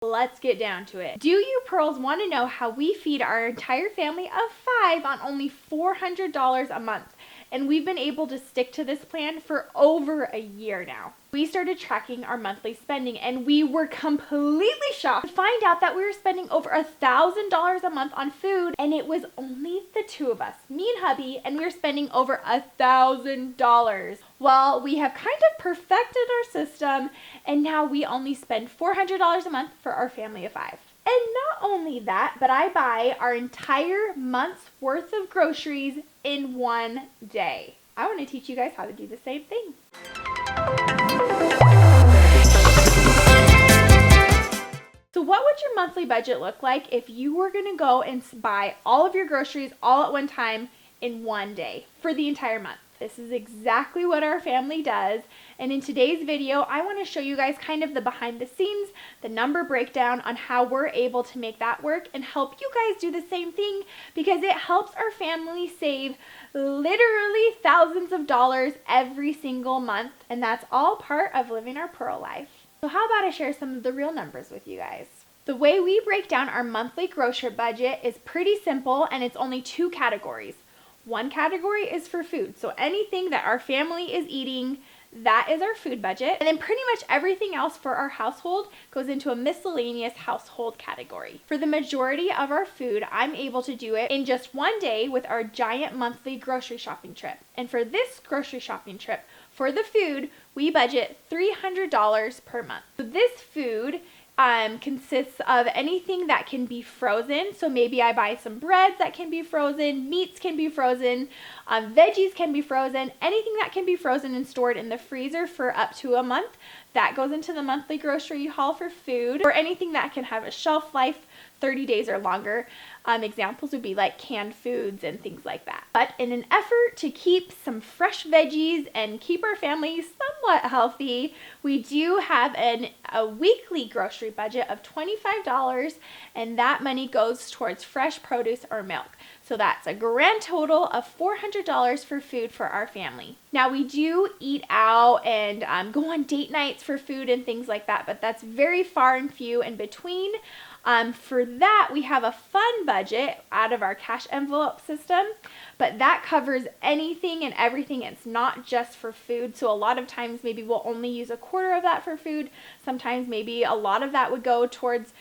Let's get down to it. Do you pearls want to know how we feed our entire family of 5 on only $400 a month? And we've been able to stick to this plan for over a year now. We started tracking our monthly spending and we were completely shocked to find out that we were spending over $1,000 a month on food, and it was only the two of us, me and hubby, and we were spending over $1,000. Well, we have kind of perfected our system, and now we only spend $400 a month for our family of 5. And not only that, but I buy our entire month's worth of groceries in one day. I want to teach you guys how to do the same thing. So what would your monthly budget look like if you were going to go and buy all of your groceries all at one time in one day for the entire month? This is exactly what our family does. And in today's video, I want to show you guys kind of the behind the scenes, the number breakdown on how we're able to make that work and help you guys do the same thing, because it helps our family save literally thousands of dollars every single month. And that's all part of living our pearl life. So how about I share some of the real numbers with you guys? The way we break down our monthly grocery budget is pretty simple, and it's only 2 categories. One category is for food, so anything that our family is eating, that is our food budget. And then pretty much everything else for our household goes into a miscellaneous household category. For the majority of our food, I'm able to do it in just one day with our giant monthly grocery shopping trip. And for this grocery shopping trip, for the food, we budget $300 per month. So this food consists of anything that can be frozen. So maybe I buy some breads that can be frozen, meats can be frozen, veggies can be frozen, anything that can be frozen and stored in the freezer for up to a month. That goes into the monthly grocery haul for food, or anything that can have a shelf life 30 days or longer. Examples would be like canned foods and things like that. But in an effort to keep some fresh veggies and keep our family somewhat healthy, we do have a weekly grocery budget of $25, and that money goes towards fresh produce or milk. So that's a grand total of $400 for food for our family. Now we do eat out and go on date nights for food and things like that, but that's very far and few in between. For that, we have a fun budget out of our cash envelope system, but that covers anything and everything. It's not just for food. So a lot of times maybe we'll only use a quarter of that for food. Sometimes maybe a lot of that would go towards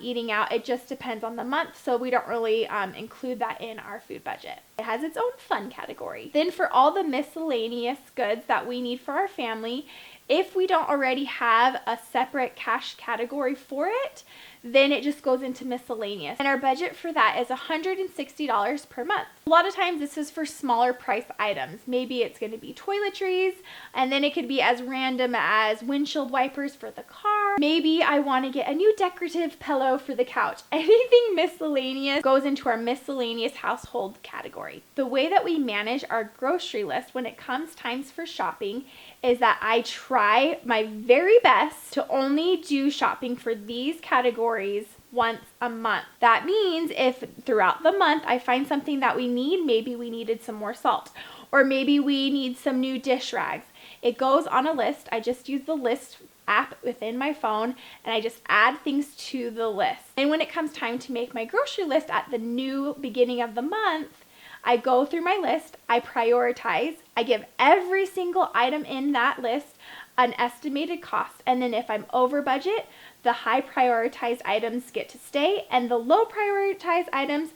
eating out. It just depends on the month. So we don't really include that in our food budget. It has its own fun category. Then for all the miscellaneous goods that we need for our family, if we don't already have a separate cash category for it, then it just goes into miscellaneous. And our budget for that is $160 per month. A lot of times this is for smaller price items. Maybe it's going to be toiletries, and then it could be as random as windshield wipers for the car. Maybe I want to get a new decorative pillow for the couch. Anything miscellaneous goes into our miscellaneous household category. The way that we manage our grocery list when it comes times for shopping is that I try my very best to only do shopping for these categories once a month. That means if throughout the month I find something that we need, maybe we needed some more salt, or maybe we need some new dish rags, it goes on a list. I just use the list app within my phone and I just add things to the list. And when it comes time to make my grocery list at the new beginning of the month, I go through my list, I prioritize, I give every single item in that list an estimated cost, and then if I'm over budget, the high prioritized items get to stay and the low prioritized items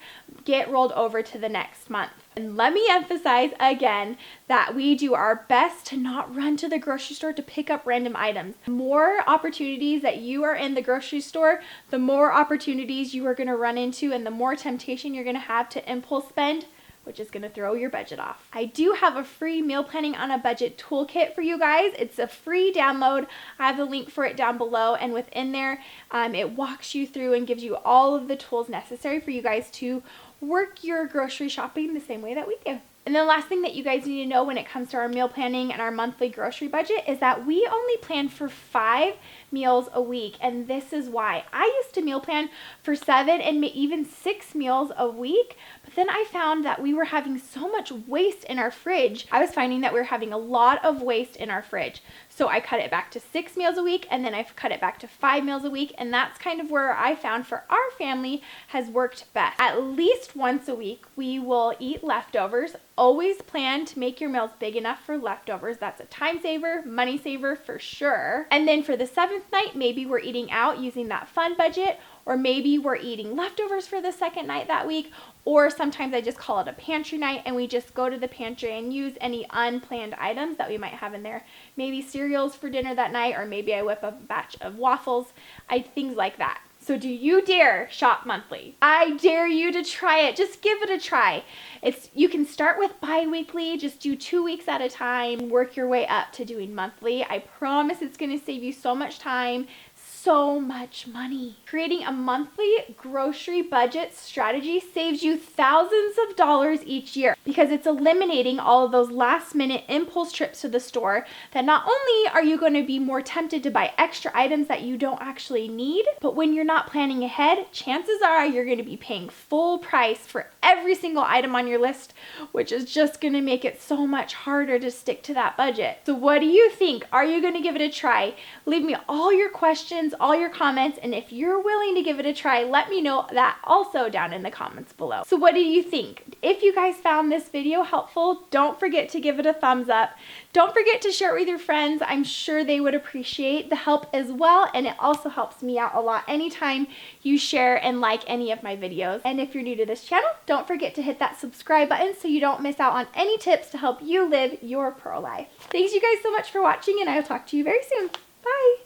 get rolled over to the next month. And let me emphasize again that we do our best to not run to the grocery store to pick up random items. The more opportunities that you are in the grocery store, the more opportunities you are going to run into and the more temptation you're going to have to impulse spend, which is going to throw your budget off. I do have a free meal planning on a budget toolkit for you guys. It's a free download. I have the link for it down below, and within there, it walks you through and gives you all of the tools necessary for you guys to work your grocery shopping the same way that we do. And the last thing that you guys need to know when it comes to our meal planning and our monthly grocery budget is that we only plan for 5 meals a week, and this is why. I used to meal plan for 7 and even 6 meals a week, but then I found that we were having so much waste in our fridge. I was finding that we were having a lot of waste in our fridge. So I cut it back to 6 meals a week, and then I cut it back to 5 meals a week, and that's kind of where I found for our family has worked best. At least once a week, we will eat leftovers. Always plan to make your meals big enough for leftovers. That's a time saver, money saver for sure. And then for the 7th night, maybe we're eating out using that fun budget, or maybe we're eating leftovers for the 2nd night that week, or sometimes I just call it a pantry night and we just go to the pantry and use any unplanned items that we might have in there. Maybe cereals for dinner that night, or maybe I whip up a batch of waffles, things like that. So do you dare shop monthly? I dare you to try it. Just give it a try. You can start with bi-weekly, just do 2 weeks at a time, work your way up to doing monthly. I promise it's going to save you so much time, so much money. Creating a monthly grocery budget strategy saves you thousands of dollars each year because it's eliminating all of those last minute impulse trips to the store that not only are you going to be more tempted to buy extra items that you don't actually need, but when you're not planning ahead, chances are you're going to be paying full price for every single item on your list, which is just going to make it so much harder to stick to that budget. So what do you think? Are you going to give it a try? Leave me all your questions, all your comments, and if you're willing to give it a try, let me know that also down in the comments below. So what do you think? If you guys found this video helpful, don't forget to give it a thumbs up. Don't forget to share it with your friends. I'm sure they would appreciate the help as well, and it also helps me out a lot anytime you share and like any of my videos. And if you're new to this channel, don't forget to hit that subscribe button so you don't miss out on any tips to help you live your pro life. Thanks you guys so much for watching, and I'll talk to you very soon. Bye!